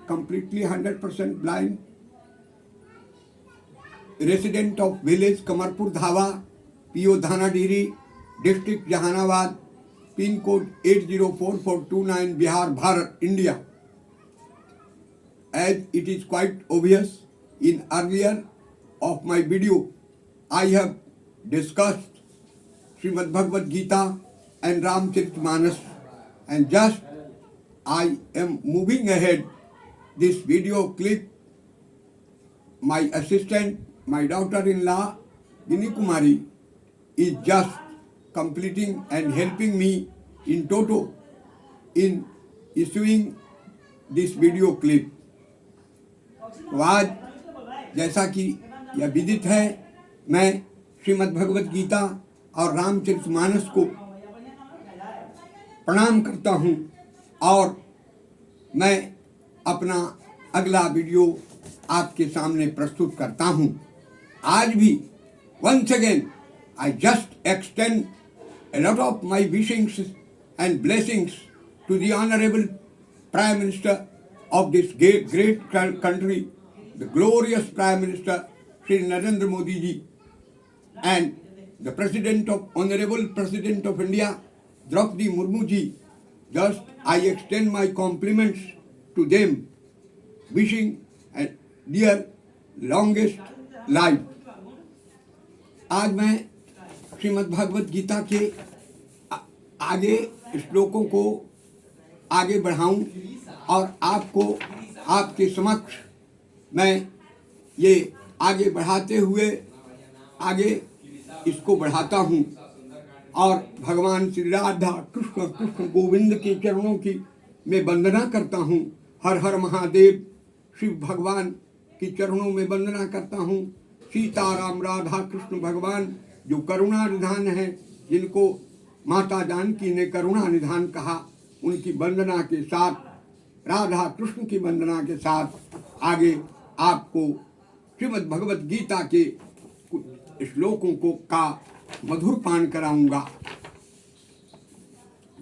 completely 100% blind, resident of village Kamarpur Dhava, PO Dhanadiri, district Jahanabad, pin code 804429, Bihar, Bharat, India. As it is quite obvious, in earlier of my video, I have discussed Srimad Bhagavad Gita and Ramcharitmanas, and just I am moving ahead this video clip. My assistant, my daughter-in-law, Gini Kumari, is just completing and helping me in toto in issuing this video clip. तो आज जैसा कि यह विदित है, मैं श्रीमद् भगवद गीता और रामचरितमानस को प्रणाम करता हूँ और मैं अपना अगला वीडियो आपके सामने प्रस्तुत करता हूँ। आज भी once again I just extend a lot of my wishings and blessings to the Honorable Prime Minister of this great country, the glorious Prime Minister Shri Narendra Modi ji, and the Honorable President of India, Draupadi Murmu ji. Just I extend my compliments to them, wishing a dear longest life. आज मैं श्रीमद् भागवत गीता के आगे श्लोकों को आगे बढ़ाऊं और आपको आपके समक्ष मैं ये आगे बढ़ाते हुए आगे इसको बढ़ाता हूँ और भगवान श्री राधा कृष्ण गोविंद के चरणों की मैं वंदना करता हूँ। हर हर महादेव शिव भगवान के चरणों में वंदना करता हूँ। सीताराम राधा कृष्ण भगवान जो करुणा निधान है, जिनको माता जानकी ने करुणा निधान कहा, उनकी वंदना के साथ, राधा कृष्ण की वंदना के साथ आगे आपको श्रीमद् भगवद गीता के कुछ श्लोकों को का मधुर पान कराऊंगा।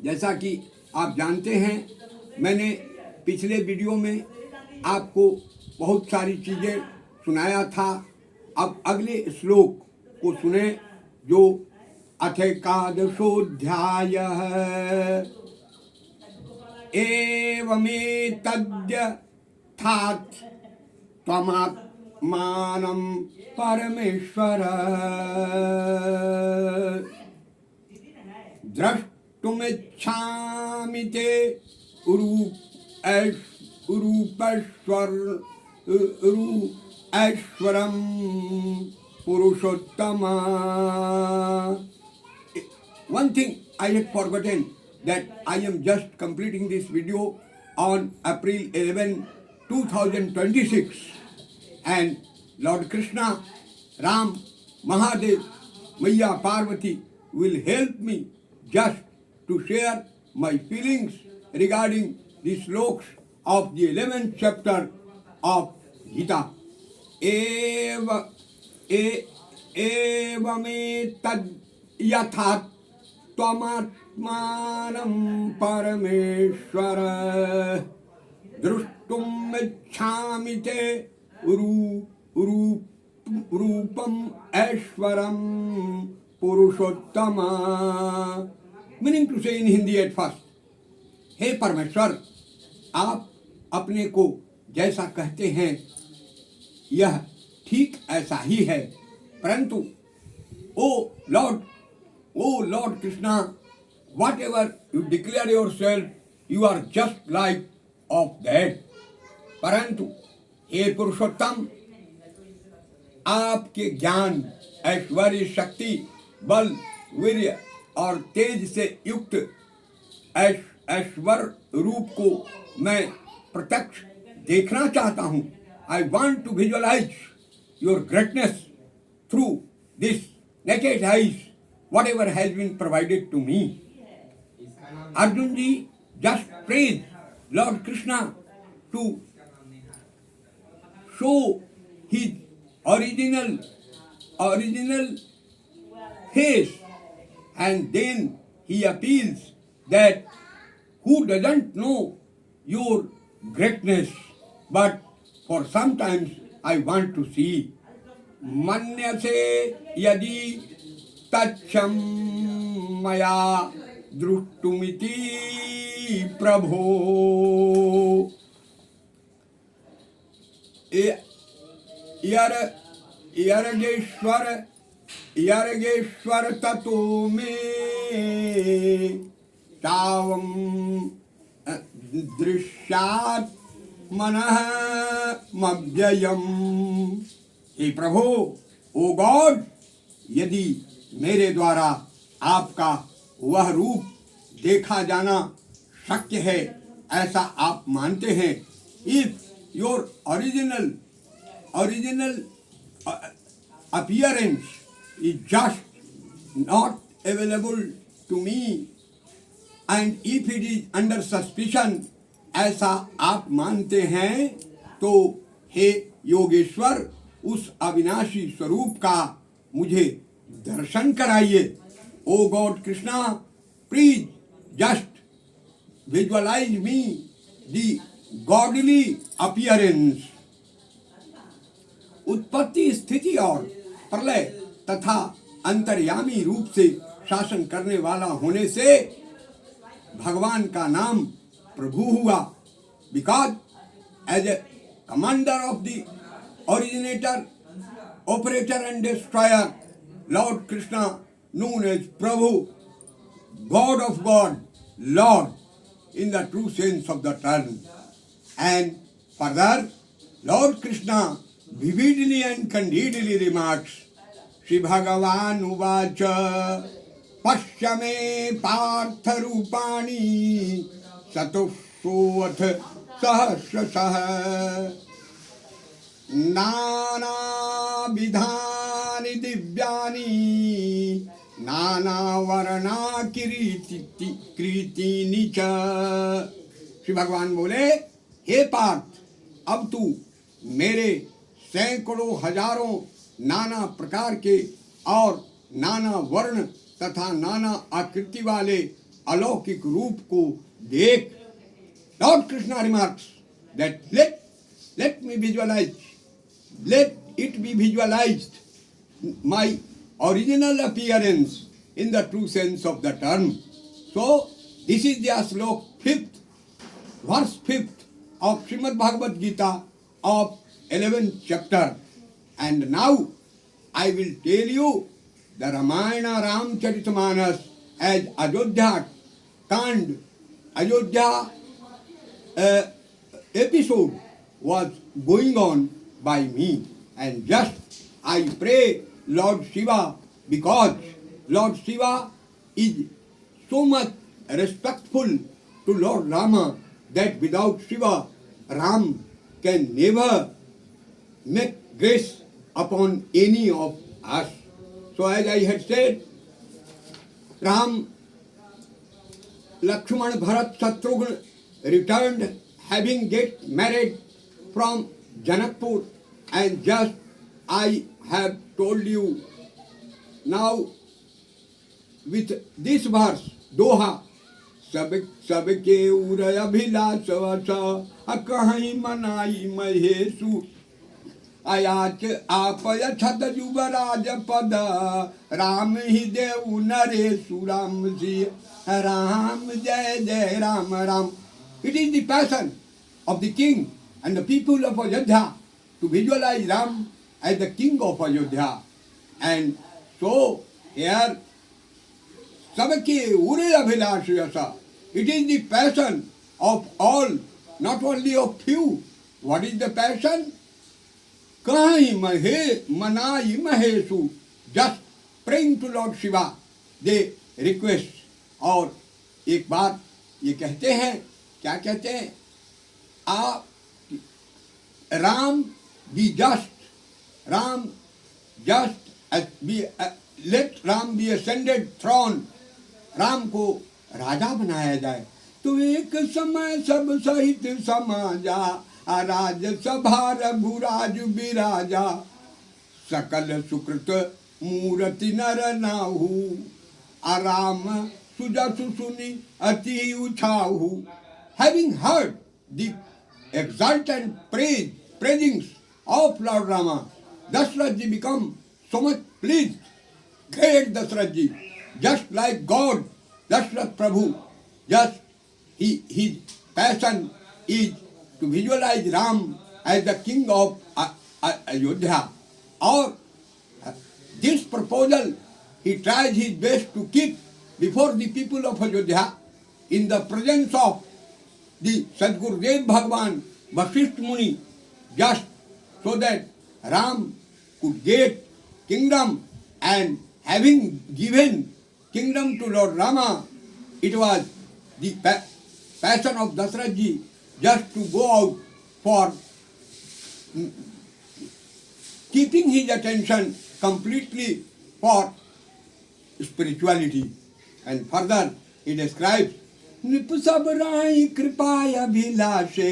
जैसा कि आप जानते हैं, मैंने पिछले वीडियो में आपको बहुत सारी चीज़ें सुनाया था। अब अगले श्लोक को सुने जो अथैकादशोऽध्यायः एवमेतद्यथात् त्वमात्मानं परमेश्वर द्रष्टुमिच्छामि ते ऐश्वरं पुरुषोत्तम. One thing I had forgotten, that I am just completing this video on April 11, 2026, and Lord Krishna, Ram, Mahadev, Maya Parvati will help me just to share my feelings regarding the sloks of the 11th chapter of Gita. एवमेतद् यथात् त्वमात्मानं परमेश्वर द्रष्टुमिच्छामि ते रूपम ऐश्वरम पुरुषोत्तम. Meaning to से इन Hindi at first, हे परमेश्वर, आप अपने को जैसा कहते हैं यह ठीक ऐसा ही है, परंतु O lord Krishna, whatever you declare yourself, you are just like of that. परंतु हे पुरुषोत्तम, आपके ज्ञान, ऐश्वर्य, शक्ति, बल, वीर्य और तेज से युक्त ऐश्वर्य रूप को मैं प्रत्यक्ष देखना चाहता हूँ. I want to visualize your greatness through this naked eyes, whatever has been provided to me. Arjun ji just praised Lord Krishna to show his original face, and then he appeals that who doesn't know your greatness, but for sometimes I want to see. मन्यसे यदि तच्छं मया दृष्टुमिति प्रभो यर्गेश्वर ततो मे तावं दृश्यात् मनः मव्ययम्। हे प्रभु, ओ God, यदि मेरे द्वारा आपका वह रूप देखा जाना शक्य है, ऐसा आप मानते हैं, if your original appearance is just not available to me, and if it is under suspicion, ऐसा आप मानते हैं, तो हे योगेश्वर, उस अविनाशी स्वरूप का मुझे दर्शन कराइए। O God Krishna, please just visualise me the godly appearance. उत्पत्ति, स्थिति और प्रलय तथा अंतर्यामी रूप से शासन करने वाला होने से भगवान का नाम प्रभु हुआ। Because as a commander of the originator, operator and destroyer, Lord Krishna, known as Prabhu, God of God, Lord, in the true sense of the term. And further, Lord Krishna vividly and candidly remarks, Shri Bhagavan Uvacha Pashyame Partha Rupani Satushovat Sahasrasah नाना विधानि दिव्यानि नाना वर्णा कृतिनि च। श्री भगवान बोले, हे पार्थ, अब तू मेरे सैकड़ों हजारों नाना प्रकार के और नाना वर्ण तथा नाना आकृति वाले अलौकिक रूप को देख। Lord Krishna remarks that let me visualize, let it be visualized, my original appearance in the true sense of the term. So, this is the slok 5th, verse 5th of Srimad Bhagavad Gita of 11th chapter. And now, I will tell you the Ramayana Ramcharitamanas as Ayodhya Kand, Ayodhya episode was going on by me, and just I pray Lord Shiva, because Lord Shiva is so much respectful to Lord Rama that without Shiva, Ram can never make grace upon any of us. So as I had said, Ram, Lakshman, Bharat, Shatrughan returned having get married from Janakpur, and just I have told you now with this verse, Doha, सबके उरय अभिलाष वसा कहीं मनाई महेशु आयाच आपय छत युवराज पद राम ही देव नरेशु राम जी राम जय जय Ram Ram. It is the passion of the king and the people of Ayodhya to visualize Ram as the king of Ayodhya. And so here, sabke ure abhilash yasa. It is the passion of all, not only of few. What is the passion? Kahi mahe manai mahesu. Just praying to Lord Shiva, they request. और एक बात ये कहते हैं, क्या कहते हैं? आप Ram be just, Ram just let Ram be ascended throne. Ram को राजा बनाया जाए तो एक समय सब सहित समाजा राज सभा रघुराज विराजा सकल सुकृत मूर्ति नर नाहु आराम सुजसु सुनि अति उछाहु. Having heard the exultant praisings of Lord Rama, Dashrath ji become so much pleased. Great Dashrath ji, just like God, Dashrath Prabhu, just his passion is to visualize Ram as the king of Ayodhya. Or this proposal he tries his best to keep before the people of Ayodhya in the presence of the Sadgurudev Bhagwan, Vasishtha Muni, just so that Ram could get kingdom, and having given kingdom to Lord Rama, it was the passion of Dashrath ji just to go out for keeping his attention completely for spirituality. And further he describes, निपसबराई कृपाय अभिलाषे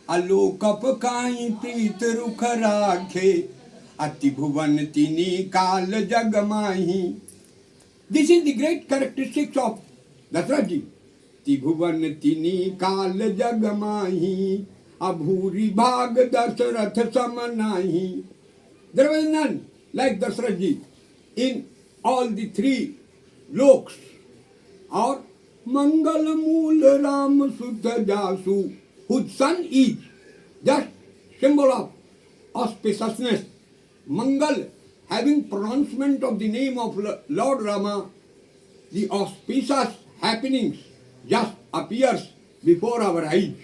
आलोकप काई प्रीत रुख राखे अति भुवन तिनी काल जग माही. This is the great characteristics of Dashrath ji. त्रिभुवन तिनी काल जग माही अभूरी भाग दशरथ सम नाही. There was none like Dashrath ji in all the three loks. Or Mangal Mool Ram Sudha Jasu, whose son is just symbol of auspiciousness. Mangal, having pronouncement of the name of Lord Rama, the auspicious happenings just appears before our eyes.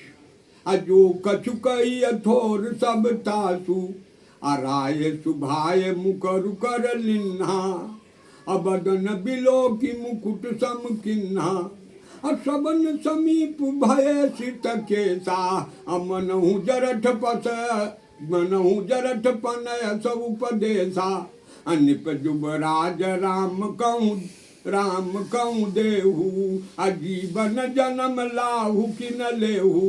Ajo kachukai athor sab tasu, araye subhaye mukarukar linha, abadan bilo ki mukut sam kinha. असबन समीप भय सित केसा अमनहु जरठ पस मनहु जरठ पनय सब उपदेशा अनिप जुबराज राम कहूँ देहु अजीवन जन्म लाहु किन लेहु.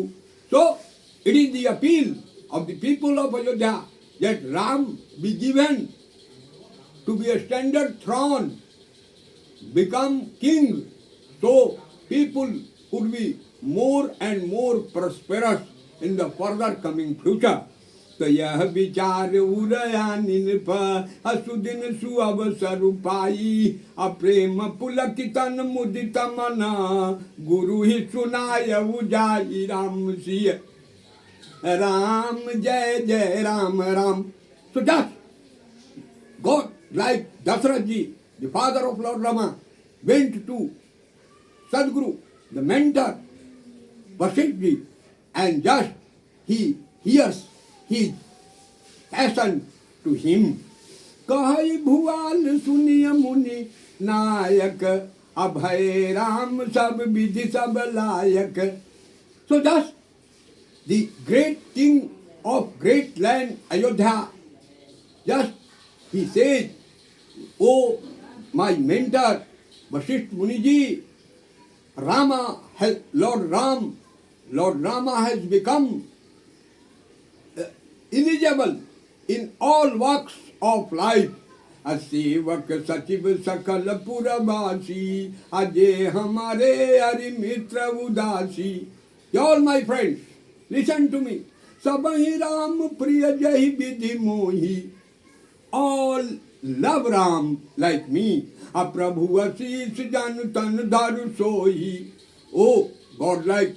So it is the appeal of the people of Ayodhya that Ram be given to be a standard throne, become king, so people would be more and more prosperous in the further coming future. तो यह विचार उदयानिन पर असुदिन सुअवसर पाई अप्रेम पुलकितन मुदित मना गुरु ही सुनाय उजाई राम सिय राम जय जय Ram Ram. So just God, like Dashrath ji, the father of Lord Rama, went to Sadguru, the mentor, Vasishtha ji, and just he hears his passion to him. Kahai bhuval suniya muni nayak abhay ram sab vidhi sab layak. So just the great king of great land Ayodhya, just he says, oh my mentor Vasishtha Muni ji, Lord Rama has become eligible in all walks of life. असेवक सचिव सकल पुरवासी अजय हमारे हरि मित्र उदासी. All my friends, listen to me. सबहि Ram प्रिय जहि विधि मोहि. All love Ram like me. A Prabhu asis jan tan dharu sohi. Oh, God-like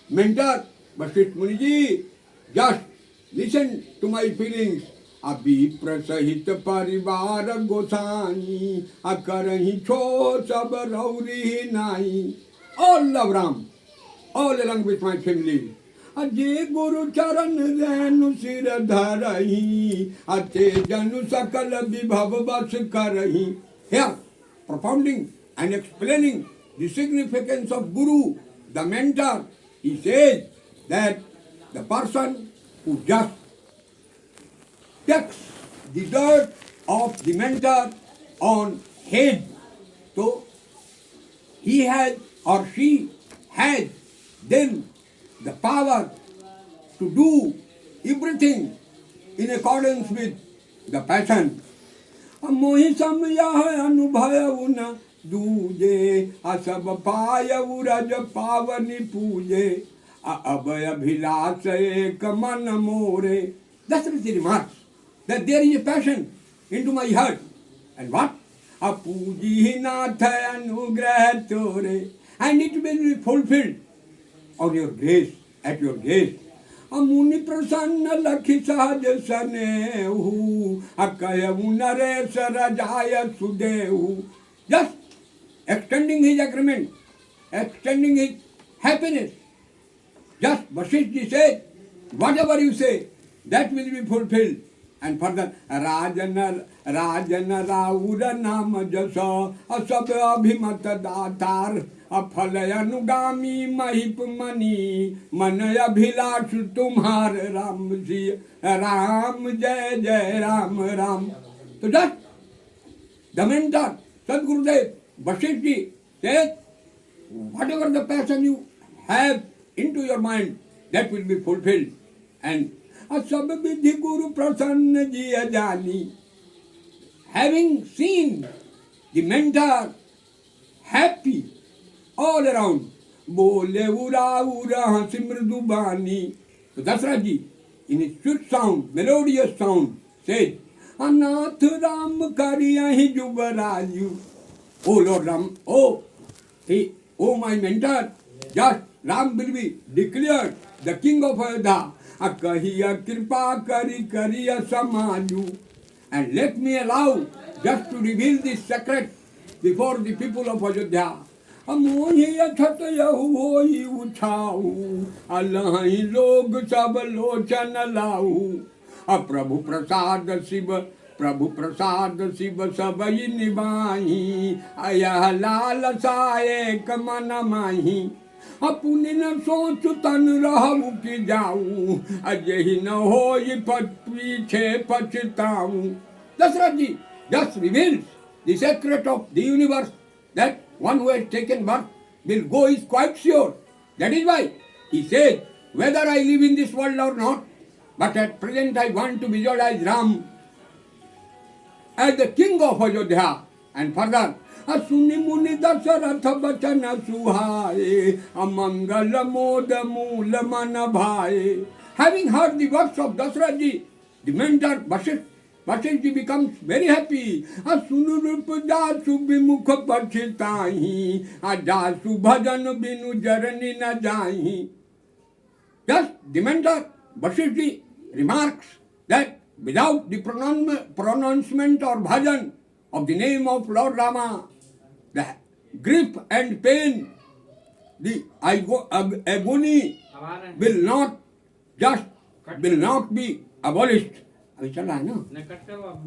mentor, Vasishtha Muni ji, just listen to my feelings. Abhi prasahit parivar gosani, akarahi cho sab rauri nahi. All love Ram, all along with my family. अजे गुरु चरण रेणु सिर धरही अते जनु सकल विभव बस करही. Here, propounding and explaining the significance of Guru, the mentor, he says that the person who just takes the dirt of the mentor on head, so he has or she has then the power to do everything in accordance with the passion. मोहि समयः अनुभय उन दूजे असब पाय उरज पावनि पूजे अब अभिलाष एक मन मोरे. Dasarathi remarks that there is a passion into my heart. And what? Apuji nath anugrah tore. And it will be fulfilled on your grace, at your gaze. Amuni prasanna lakhi sahaj sanehu. Akayavu naresh rajaya sudehu. Just extending his agreement, extending his happiness. Just Vasishji said, whatever you say, that will be fulfilled. And further, Rajana Raura Nama Jasa Asab Abhimata Datar Aphalayanu Mahip Mani Manaya Bhilash Tumhar Ram Ji Ram Jai Jai Ram Ram. So that the mentor, Sadgurudev, Vasishji said, whatever the passion you have into your mind, that will be fulfilled. And Asab Vidhi Guru Prasanna Ji Ajani, having seen the mentor happy all around, Bole Ura Ura Simrdu Bani. So Dasarath Ji, in his sweet sound, melodious sound, said, Anath Ram Kariyahi Jubaraju. Oh Lord Ram, oh my mentor, just Ram will be declared the king of Ayodhya. Akahiya kripa kari kariya samaju. And let me allow just to reveal this secret before the people of Ayodhya. Amohiya chatayahu hoi uchau. Allahi log sab lochan lau. Prabhu prasad shiva. Prabhu prasad shiva sabai nivahi. Ayah lal saye kamana mahi. अपने न सोच तन रहू कि जाऊं अजहि न हो पीछे पछताऊं. Dasarath Ji just reveals the secret of the universe, that one who has taken birth will go is quite sure. That is why he says, whether I live in this world or not, but at present I want to visualize Ram as the king of Ayodhya. And further, Asuni Muni Dasaratha Bachana Suhaye Amangala Moda Mula Manabhaye. Having heard the words of Dasarath Ji, the mentor Vasishji becomes very happy. Asunurupada Subimukha Pachitahi Adasu Bhajan Binu Jarani Na Jahi. Thus, the mentor Vasishji remarks that without the pronouncement or bhajan of the name of Lord Rama, the grief and pain, the agony will not be abolished.